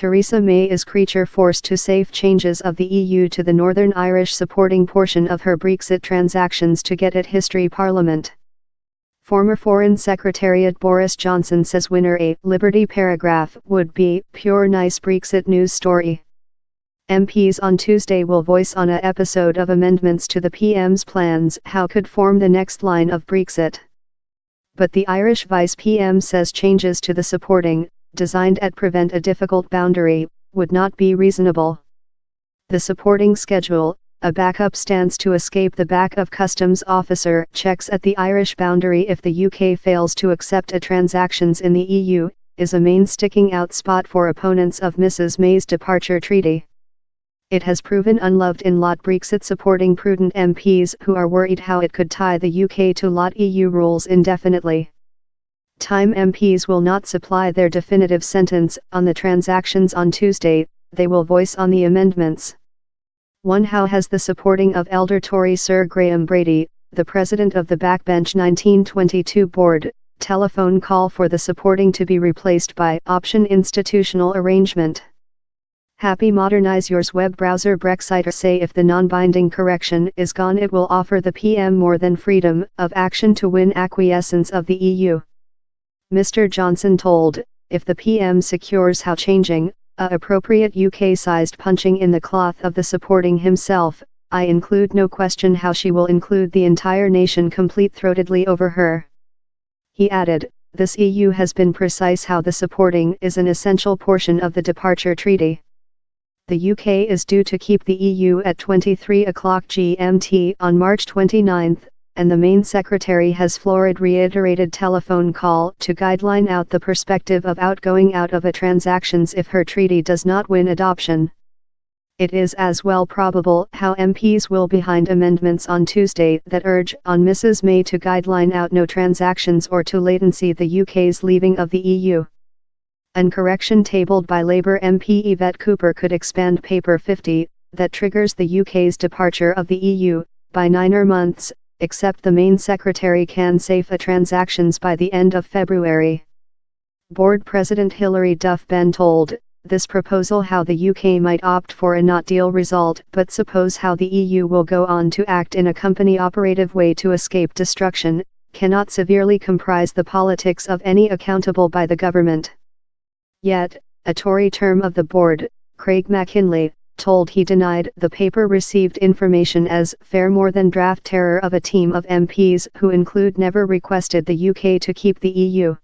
Theresa May is creature forced to safe changes of the EU to the Northern Irish supporting portion of her Brexit transactions to get at history Parliament. Former Foreign Secretariat Boris Johnson says winner a Liberty paragraph would be pure nice Brexit news story. MPs on Tuesday will voice on a episode of amendments to the PM's plans how could form the next line of Brexit. But the Irish Vice PM says changes to the supporting, designed at prevent a difficult boundary, would not be reasonable. The supporting schedule, a backup stance to escape the back of customs officer checks at the Irish boundary if the UK fails to accept a transactions in the EU, is a main sticking out spot for opponents of Mrs May's departure treaty. It has proven unloved in lot Brexit supporting prudent MPs who are worried how it could tie the UK to lot EU rules indefinitely. Time MPs will not supply their definitive sentence on the transactions on Tuesday, they will voice on the amendments. One how has the supporting of elder Tory Sir Graham Brady, the president of the Backbench 1922 board, telephone call for the supporting to be replaced by option institutional arrangement. Happy modernize yours web browser Brexiters say if the non-binding correction is gone it will offer the PM more than freedom of action to win acquiescence of the EU. Mr. Johnson told, if the PM secures how changing, appropriate UK-sized punching in the cloth of the supporting himself, I include no question how she will include the entire nation complete-throatedly over her. He added, this EU has been precise how the supporting is an essential portion of the departure treaty. The UK is due to keep the EU at 23 o'clock GMT on March 29, and the main secretary has florid reiterated telephone call to guideline out the perspective of outgoing out of a transactions if her treaty does not win adoption. It is as well probable how MPs will behind amendments on Tuesday that urge on Mrs May to guideline out no transactions or to latency the UK's leaving of the EU. An correction tabled by Labour MP Yvette Cooper could expand Paper 50, that triggers the UK's departure of the EU, by 9 months, except the main secretary can safe a transactions by the end of February. Board President Hilary Duff Ben told, this proposal how the UK might opt for a not deal result but suppose how the EU will go on to act in a company operative way to escape destruction, cannot severely comprise the politics of any accountable by the government. Yet, a Tory term of the board, Craig McKinlay, told he denied the paper received information as fair more than draft terror of a team of MPs who include never requested the UK to keep the EU.